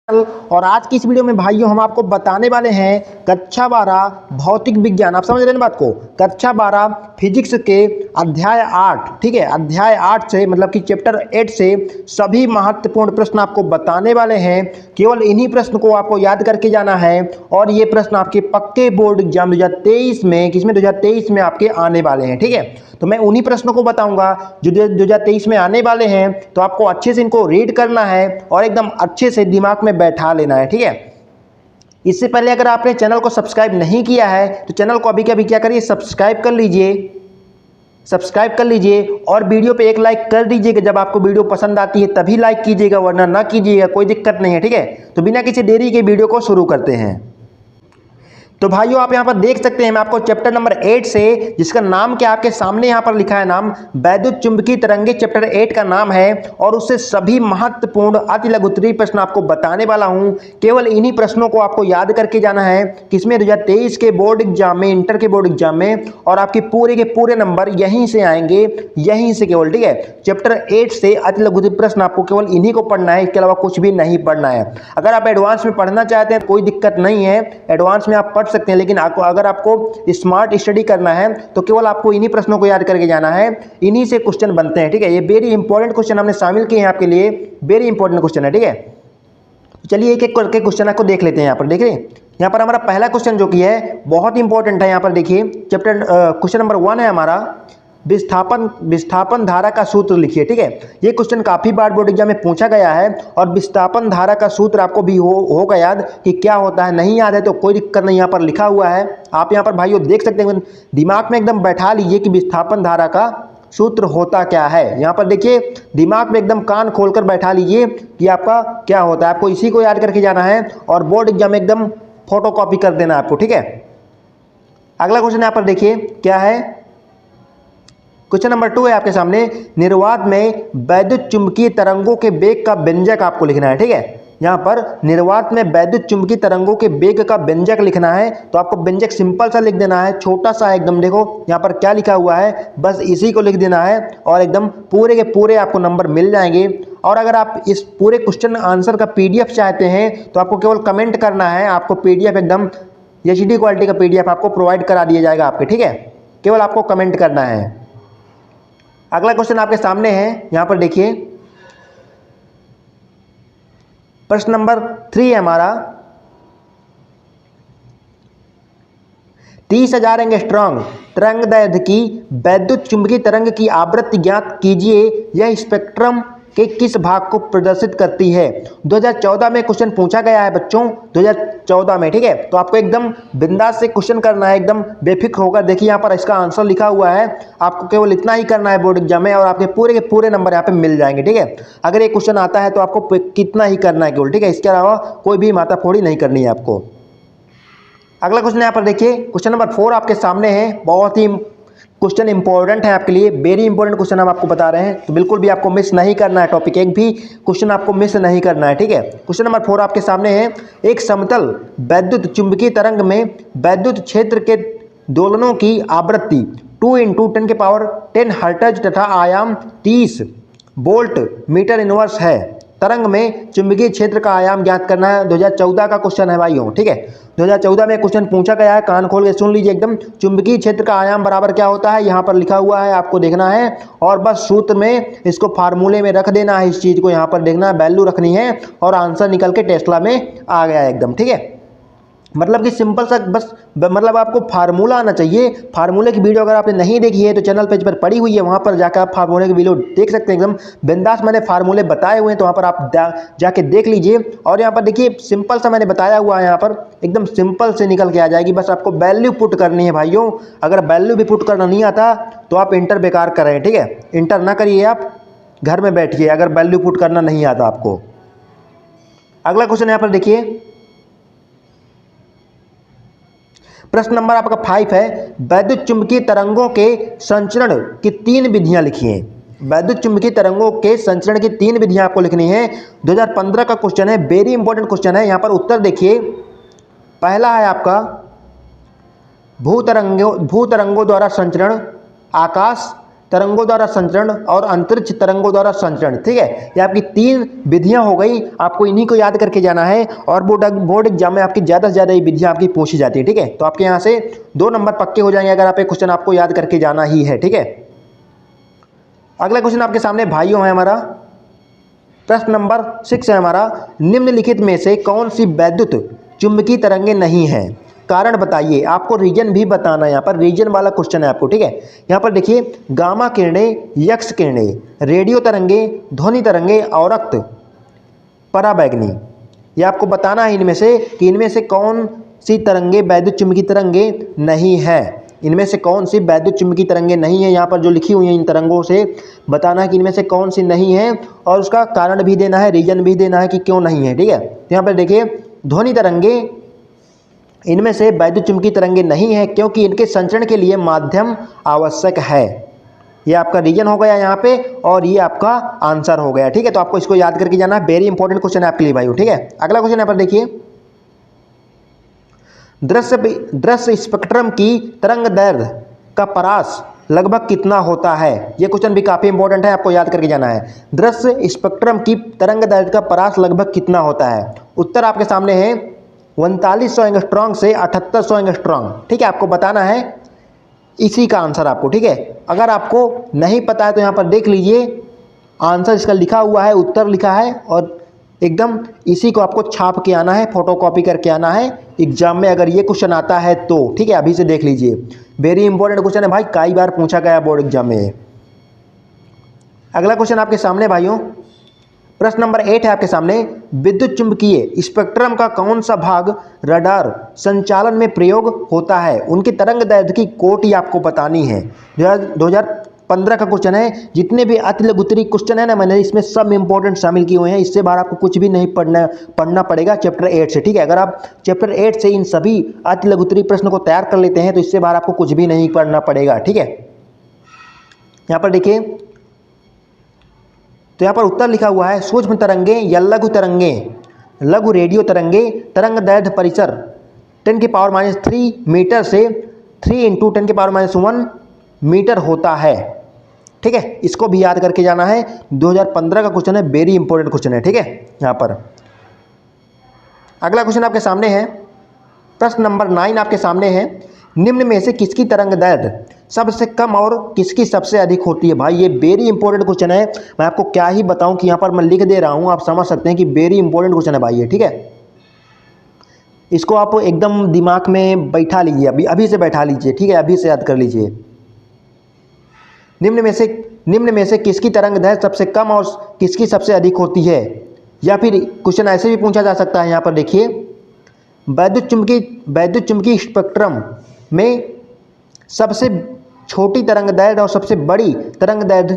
और आज की इस वीडियो में भाइयों हम आपको बताने वाले हैं कक्षा 12 भौतिक विज्ञान। आप समझ रहे हैं ना बात को। कक्षा 12 फिजिक्स के अध्याय 8, ठीक है, अध्याय 8 से मतलब कि चैप्टर 8 से सभी महत्वपूर्ण प्रश्न आपको बताने वाले हैं। केवल इन्हीं प्रश्न को आपको याद करके जाना है और ये प्रश्न आपके पक्के बोर्ड एग्जाम 2023 में 2023 में आपके आने वाले हैं, ठीक है। तो मैं उन्हीं प्रश्नों को बताऊंगा जो 2023 में आने वाले हैं। तो आपको अच्छे से इनको रीड करना है और एकदम अच्छे से दिमाग में बैठा लेना है, ठीक है। इससे पहले अगर आपने चैनल को सब्सक्राइब नहीं किया है तो चैनल को अभी के अभी क्या करिए, सब्सक्राइब कर लीजिए और वीडियो पे एक लाइक कर दीजिएगा। जब आपको वीडियो पसंद आती है तभी लाइक कीजिएगा, वरना ना कीजिएगा, कोई दिक्कत नहीं है, ठीक है। तो बिना किसी देरी के वीडियो को शुरू करते हैं। तो भाइयों आप यहाँ पर देख सकते हैं, मैं आपको चैप्टर नंबर 8 से, जिसका नाम क्या आपके सामने यहाँ पर लिखा है, नाम वैद्युत चुंबकीय तरंगे, चैप्टर 8 का नाम है। और उससे सभी महत्वपूर्ण अति लघु उत्तरीय प्रश्न आपको बताने वाला हूँ। केवल इन्हीं प्रश्नों को आपको याद करके जाना है किसमें, 2023 के बोर्ड एग्जाम में, इंटर के बोर्ड एग्जाम में। और आपके पूरे के पूरे नंबर यहीं से आएंगे, यहीं से केवल, ठीक है। चैप्टर 8 से अति लघु उत्तरीय प्रश्न आपको केवल इन्हीं को पढ़ना है, इसके अलावा कुछ भी नहीं पढ़ना है। अगर आप एडवांस में पढ़ना चाहते हैं कोई दिक्कत नहीं है, एडवांस में आप पढ़ सकते हैं। लेकिन अगर आपको स्मार्ट स्टडी करना है तो केवल आपको इन्हीं प्रश्नों को याद करके जाना है, इन्हीं से क्वेश्चन बनते हैं, ठीक है। ये वेरी इंपॉर्टेंट क्वेश्चन हमने शामिल किए हैं आपके लिए, वेरी इंपॉर्टेंट क्वेश्चन है, ठीक है। चलिए एक एक करके क्वेश्चन आपको देख लेते हैं। यहाँ पर देखिए, यहाँ पर हमारा पहला क्वेश्चन जो कि है बहुत इंपॉर्टेंट है। यहाँ पर देखिए चैप्टर क्वेश्चन नंबर 1 है हमारा, विस्थापन धारा का सूत्र लिखिए, ठीक है। ये क्वेश्चन काफी बार बोर्ड एग्जाम में पूछा गया है और विस्थापन धारा का सूत्र आपको भी होगा याद कि क्या होता है। नहीं याद है तो कोई दिक्कत नहीं, यहाँ पर लिखा हुआ है, आप यहाँ पर भाइयों देख सकते हैं। दिमाग में एकदम बैठा लीजिए कि विस्थापन धारा का सूत्र होता क्या है। यहाँ पर देखिए दिमाग में एकदम कान खोलकर बैठा लीजिए कि आपका क्या होता है। आपको इसी को याद करके जाना है और बोर्ड एग्जाम में एकदम फोटोकॉपी कर देना है आपको, ठीक है। अगला क्वेश्चन यहाँ पर देखिए क्या है, क्वेश्चन नंबर 2 है आपके सामने। निर्वात में वैद्युत चुंबकीय तरंगों के वेग का व्यंजक आपको लिखना है, ठीक है। यहाँ पर निर्वात में वैद्युत चुंबकीय तरंगों के वेग का व्यंजक लिखना है। तो आपको व्यंजक सिंपल सा लिख देना है, छोटा सा एकदम। देखो यहाँ पर क्या लिखा हुआ है, बस इसी को लिख देना है और एकदम पूरे के पूरे आपको नंबर मिल जाएंगे। और अगर आप इस पूरे क्वेश्चन आंसर का PDF चाहते हैं तो आपको केवल कमेंट करना है, आपको PDF एकदम HD क्वालिटी का PDF आपको प्रोवाइड करा दिया जाएगा आपके, ठीक है। केवल आपको कमेंट करना है। अगला क्वेश्चन आपके सामने है, यहां पर देखिए प्रश्न नंबर 3 है हमारा। 30,000 एंगस्ट्रॉम तरंगदैर्घ्य की वैद्युत चुंबकीय तरंग की आवृत्ति ज्ञात कीजिए, यह स्पेक्ट्रम के किस भाग को प्रदर्शित करती है। 2014 में क्वेश्चन पूछा गया है बच्चों, 2014 में, ठीक है। तो आपको एकदम बिंदास से क्वेश्चन करना है, एकदम बेफिक्र होकर। देखिए यहाँ पर इसका आंसर लिखा हुआ है, आपको केवल इतना ही करना है बोर्ड एग्जाम में और आपके पूरे के पूरे नंबर यहाँ पे मिल जाएंगे, ठीक है। अगर ये क्वेश्चन आता है तो आपको कितना ही करना है केवल, ठीक है। इसके अलावा कोई भी माताफोड़ी नहीं करनी है आपको। अगला क्वेश्चन यहाँ पर देखिए, क्वेश्चन नंबर 4 आपके सामने है। बहुत ही क्वेश्चन इंपॉर्टेंट है आपके लिए, वेरी इंपॉर्टेंट क्वेश्चन हम आपको बता रहे हैं, तो बिल्कुल भी आपको मिस नहीं करना है। टॉपिक एक भी क्वेश्चन आपको मिस नहीं करना है, ठीक है। क्वेश्चन नंबर 4 आपके सामने है। एक समतल वैद्युत चुंबकीय तरंग में वैद्युत क्षेत्र के दोलनों की आवृत्ति 2 × 10⁻10 हर्ट्ज तथा आयाम 30 वोल्ट मीटर इनवर्स है। तरंग में चुंबकीय क्षेत्र का आयाम ज्ञात करना है। 2014 का क्वेश्चन है भाइयों, ठीक है। 2014 में क्वेश्चन पूछा गया है, कान खोल के सुन लीजिए एकदम। चुंबकीय क्षेत्र का आयाम बराबर क्या होता है, यहाँ पर लिखा हुआ है, आपको देखना है और बस सूत्र में इसको फार्मूले में रख देना है। इस चीज को यहाँ पर देखना है, वैल्यू रखनी है और आंसर निकल के टेस्ला में आ गया है एकदम, ठीक है। मतलब कि सिंपल सा बस, मतलब आपको फार्मूला आना चाहिए। फार्मूले की वीडियो अगर आपने नहीं देखी है तो चैनल पेज पर पड़ी हुई है, वहां पर जाकर आप फार्मूले की वीडियो देख सकते हैं। एकदम बिंदास मैंने फार्मूले बताए हुए हैं, तो वहां पर आप जाके देख लीजिए। और यहाँ पर देखिए सिंपल सा मैंने बताया हुआ है, यहाँ पर एकदम सिंपल से निकल के आ जाएगी। बस आपको वैल्यू पुट करनी है भाइयों। अगर वैल्यू भी पुट करना नहीं आता तो आप इंटर बेकार कर रहे हैं, ठीक है। इंटर ना करिए, आप घर में बैठिए अगर वैल्यू पुट करना नहीं आता आपको। अगला क्वेश्चन यहाँ पर देखिए, प्रश्न नंबर आपका 5 है। वैद्युत चुंबकीय तरंगों के संचरण की 3 विधियां लिखिए। वैद्युत चुंबकीय तरंगों के संचरण की 3 विधियां आपको लिखनी है। 2015 का क्वेश्चन है, वेरी इंपॉर्टेंट क्वेश्चन है। यहां पर उत्तर देखिए, पहला है आपका भूतरंगों द्वारा संचरण, आकाश तरंगों द्वारा संचरण और अंतरिक्ष तरंगों द्वारा संचरण। ठीक है, ये आपकी 3 विधियां हो गई, आपको इन्हीं को याद करके जाना है और बोर्ड एग्जाम में आपकी ज़्यादा से ज़्यादा ये विधियां आपकी पूछी जाती है। ठीक है, तो आपके यहाँ से 2 नंबर पक्के हो जाएंगे अगर आप एक क्वेश्चन आपको याद करके जाना ही है। ठीक है, अगला क्वेश्चन आपके सामने भाइयों है हमारा, प्रश्न नंबर 6 है हमारा, निम्नलिखित में से कौन सी वैद्युत चुंबकीय तरंगें नहीं है, कारण बताइए। आपको रीजन भी बताना है, यहाँ पर रीजन वाला क्वेश्चन है आपको। ठीक है, यहाँ पर देखिए, गामा किरणें, यक्स किरणें, रेडियो तरंगें, ध्वनि तरंगें, औरक्त, पराबैंगनी। ये आपको बताना है इनमें से कि इनमें से कौन सी तरंगें वैद्युत चुंबकीय तरंगें नहीं है, इनमें से कौन सी वैद्युत चुंबकीय तरंगें नहीं है। यहाँ पर जो लिखी हुई है इन तरंगों से बताना है कि इनमें से कौन सी नहीं है और उसका कारण भी देना है, रीजन भी देना है कि क्यों नहीं है। ठीक है, तो यहाँ पर देखिए, ध्वनि तरंगें, इनमें से वैद्युत चुंबकीय तरंगें नहीं है क्योंकि इनके संचरण के लिए माध्यम आवश्यक है। ये आपका रीजन हो गया यहाँ पे और ये आपका आंसर हो गया। ठीक है, तो आपको इसको याद करके जाना है, वेरी इंपॉर्टेंट क्वेश्चन है आपके लिए भाई। ठीक है, अगला क्वेश्चन यहाँ पर देखिए, दृश्य स्पेक्ट्रम की तरंग दैर्घ्य का परास लगभग कितना होता है। ये क्वेश्चन भी काफी इंपॉर्टेंट है, आपको याद करके जाना है। दृश्य स्पेक्ट्रम की तरंग दैर्घ्य का परास लगभग कितना होता है। उत्तर आपके सामने है 4500 एंगस्ट्रॉन्ग से 7800 एंगस्ट्रॉन्ग। ठीक है, आपको बताना है इसी का आंसर आपको। ठीक है, अगर आपको नहीं पता है तो यहाँ पर देख लीजिए, आंसर इसका लिखा हुआ है, उत्तर लिखा है और एकदम इसी को आपको छाप के आना है, फोटोकॉपी करके आना है एग्जाम में अगर ये क्वेश्चन आता है तो। ठीक है, अभी से देख लीजिए, वेरी इंपॉर्टेंट क्वेश्चन है भाई, कई बार पूछा गया बोर्ड एग्जाम में। अगला क्वेश्चन आपके सामने भाइयों, प्रश्न नंबर 8 है आपके सामने, विद्युत चुंबकीय स्पेक्ट्रम का कौन सा भाग रडार संचालन में प्रयोग होता है। उनकी तरंग दैर्घ्य की कोटि आपको बतानी है। 2015 का क्वेश्चन है। जितने भी अति लघुत्तरी क्वेश्चन है ना, मैंने इसमें सब इंपॉर्टेंट शामिल किए हुए हैं। इससे बाहर आपको कुछ भी नहीं पढ़ना पड़ेगा चैप्टर 8 से। ठीक है, अगर आप चैप्टर 8 से इन सभी अति लघुत्तरी प्रश्न को तैयार कर लेते हैं तो इससे बाहर आपको कुछ भी नहीं पढ़ना पड़ेगा। ठीक है, यहाँ पर देखिए, तो यहाँ पर उत्तर लिखा हुआ है, सूक्ष्म तरंगें या लघु तरंगें, लघु रेडियो तरंगें, तरंग दैर्घ्य परिसर 10⁻³ मीटर से 3 × 10⁻⁻1 मीटर होता है। ठीक है, इसको भी याद करके जाना है, 2015 का क्वेश्चन है, वेरी इंपॉर्टेंट क्वेश्चन है। ठीक है, यहाँ पर अगला क्वेश्चन आपके सामने है, प्रश्न नंबर 9 आपके सामने है, निम्न में से किसकी तरंग दैर्घ्य सबसे कम और किसकी सबसे अधिक होती है। भाई ये वेरी इंपॉर्टेंट क्वेश्चन है, मैं आपको क्या ही बताऊं कि यहाँ पर मैं लिख दे रहा हूं, आप समझ सकते हैं कि वेरी इंपॉर्टेंट क्वेश्चन है भाई ये। ठीक है, इसको आप एकदम दिमाग में बैठा लीजिए, अभी से बैठा लीजिए। ठीक है, अभी से याद कर लीजिए, निम्न में से किसकी तरंग दैर्घ्य सबसे कम और किसकी सबसे अधिक होती है। या फिर क्वेश्चन ऐसे भी पूछा जा सकता है, यहाँ पर देखिए, वैद्युत चुंबकीय स्पेक्ट्रम में सबसे छोटी तरंग दैर्घ्य और सबसे बड़ी तरंग दैर्घ्य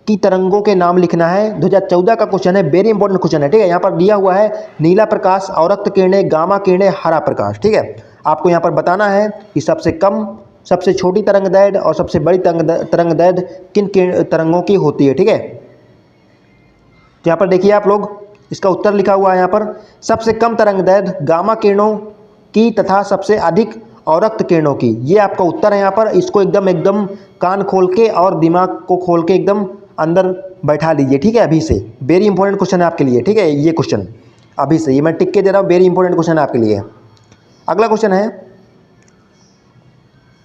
की तरंगों के नाम लिखना है। 2014 का क्वेश्चन है, वेरी इंपॉर्टेंट क्वेश्चन है। ठीक है, यहाँ पर दिया हुआ है नीला प्रकाश, औरक्त किरणें, गामा किरणें, हरा प्रकाश। ठीक है, आपको यहाँ पर बताना है कि सबसे कम, सबसे छोटी तरंग दैर्घ्य और सबसे बड़ी तरंग दैर्घ्य किन तरंगों की होती है। ठीक है, तो यहाँ पर देखिए आप लोग, इसका उत्तर लिखा हुआ है यहाँ पर, सबसे कम तरंग दैर्घ्य गामा किरणों की तथा सबसे अधिक औरक्त किरणों की। ये आपका उत्तर है यहाँ पर। इसको एकदम कान खोल के और दिमाग को खोल के एकदम अंदर बैठा लीजिए। ठीक है, अभी से वेरी इंपॉर्टेंट क्वेश्चन है आपके लिए। ठीक है, ये क्वेश्चन अभी से ये मैं टिक के दे रहा हूँ, वेरी इंपॉर्टेंट क्वेश्चन है आपके लिए। अगला क्वेश्चन है,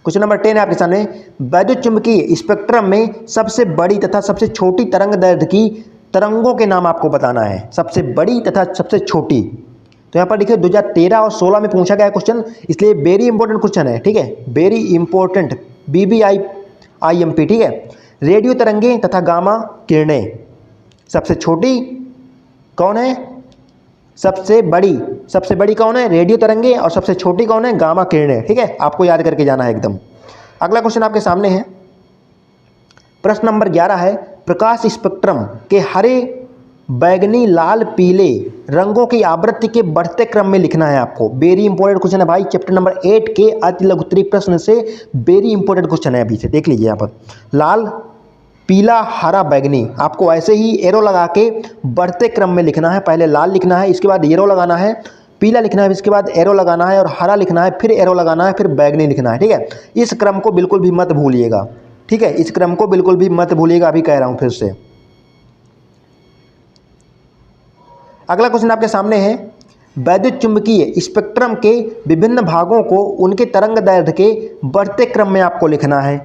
क्वेश्चन नंबर 10 है आपके सामने, वैद्युत चुंबकीय स्पेक्ट्रम में सबसे बड़ी तथा सबसे छोटी तरंग दैर्घ्य की तरंगों के नाम आपको बताना है, सबसे बड़ी तथा सबसे छोटी। तो यहाँ पर देखिए 2013 और 16 में पूछा गया क्वेश्चन, इसलिए वेरी इंपॉर्टेंट क्वेश्चन है। ठीक है, वेरी इंपॉर्टेंट, BBIMP। ठीक है, रेडियो तरंगें तथा गामा किरणें, सबसे छोटी कौन है, सबसे बड़ी कौन है, रेडियो तरंगें, और सबसे छोटी कौन है, गामा किरणें। ठीक है, आपको याद करके जाना है एकदम। अगला क्वेश्चन आपके सामने है, प्रश्न नंबर 11 है, प्रकाश स्पेक्ट्रम के हरे, बैगनी, लाल, पीले रंगों की आवृत्ति के बढ़ते क्रम में लिखना है आपको। वेरी इंपॉर्टेंट क्वेश्चन है भाई, चैप्टर नंबर 8 के अति लघुत्तरी प्रश्न से वेरी इंपॉर्टेंट क्वेश्चन है। अभी से देख लीजिए, यहाँ पर लाल, पीला, हरा, बैगनी, आपको ऐसे ही एरो लगा के बढ़ते क्रम में लिखना है। पहले लाल लिखना है, इसके बाद एरो लगाना है, पीला लिखना है, इसके बाद एरो लगाना है, और हरा लिखना है, फिर एरो लगाना है, फिर बैगनी लिखना है। ठीक है, इस क्रम को बिल्कुल भी मत भूलिएगा। ठीक है, इस क्रम को बिल्कुल भी मत भूलिएगा, अभी कह रहा हूँ फिर से। अगला क्वेश्चन आपके सामने है, वैद्युत चुंबकीय स्पेक्ट्रम के विभिन्न भागों को उनके तरंग दैर्ध्य के बढ़ते क्रम में आपको लिखना है।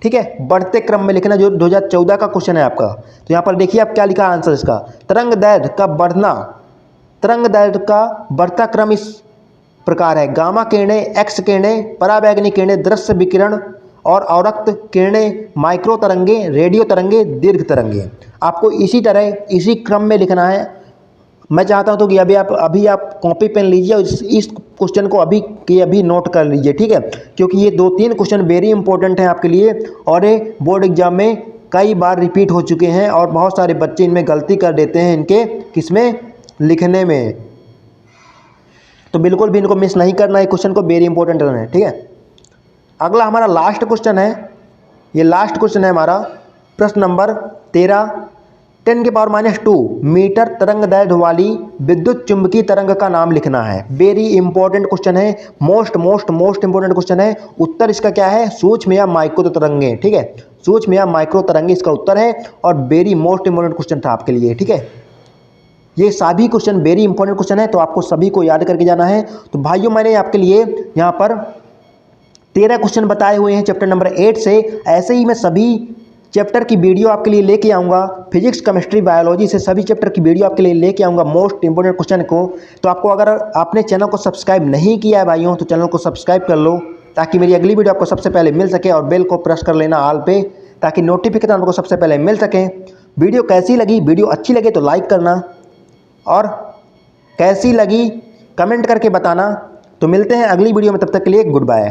ठीक है, बढ़ते क्रम में लिखना, जो 2014 का क्वेश्चन है आपका। तो यहाँ पर देखिए आप क्या लिखा आंसर इसका, तरंग दैर्ध्य का बढ़ना, तरंग दैर्ध्य का बढ़ता क्रम इस प्रकार है, गामा किरणें, एक्स किरणें, पराबैंगनी किरणें, दृश्य विकिरण और अवरक्त किरणें, माइक्रो तरंगे, रेडियो तरंगे, दीर्घ तरंगे। आपको इसी तरह इसी क्रम में लिखना है। मैं चाहता हूं तो कि अभी आप कॉपी पेन लीजिए और इस क्वेश्चन को अभी नोट कर लीजिए, ठीक है, क्योंकि ये 2-3 क्वेश्चन वेरी इंपॉर्टेंट हैं आपके लिए और ये बोर्ड एग्जाम में कई बार रिपीट हो चुके हैं और बहुत सारे बच्चे इनमें गलती कर देते हैं, इनके किसमें, लिखने में। तो बिल्कुल भी इनको मिस नहीं करना है, क्वेश्चन को वेरी इंपॉर्टेंट है, ठीक है। अगला हमारा लास्ट क्वेश्चन है, ये लास्ट क्वेश्चन है हमारा, प्रश्न नंबर 13, 10⁻² मीटर तरंग दैर्ध्य वाली विद्युत चुंबकीय तरंग का नाम लिखना है। वेरी इंपॉर्टेंट क्वेश्चन है, मोस्ट इंपॉर्टेंट क्वेश्चन है। उत्तर इसका क्या है, सूक्ष्म या माइक्रो तरंगे, ठीक है, सूक्ष्म या माइक्रो तरंगे इसका उत्तर है और वेरी मोस्ट इंपॉर्टेंट क्वेश्चन था आपके लिए, ठीक है। ये सभी क्वेश्चन वेरी इंपॉर्टेंट क्वेश्चन है, तो आपको सभी को याद करके जाना है। तो भाइयों, मैंने आपके लिए यहाँ पर 13 क्वेश्चन बताए हुए हैं चैप्टर नंबर 8 से। ऐसे ही मैं सभी चैप्टर की वीडियो आपके लिए लेके आऊँगा, फिजिक्स, केमिस्ट्री, बायोलॉजी से सभी चैप्टर की वीडियो आपके लिए लेके आऊँगा मोस्ट इंपोर्टेंट क्वेश्चन को। तो आपको, अगर आपने चैनल को सब्सक्राइब नहीं किया है भाइयों, तो चैनल को सब्सक्राइब कर लो ताकि मेरी अगली वीडियो आपको सबसे पहले मिल सके, और बेल को प्रेस कर लेना ऑल पे, ताकि नोटिफिकेशन आपको सबसे पहले मिल सके। वीडियो कैसी लगी, वीडियो अच्छी लगे तो लाइक करना और कैसी लगी कमेंट करके बताना। तो मिलते हैं अगली वीडियो में, तब तक के लिए गुड बाय।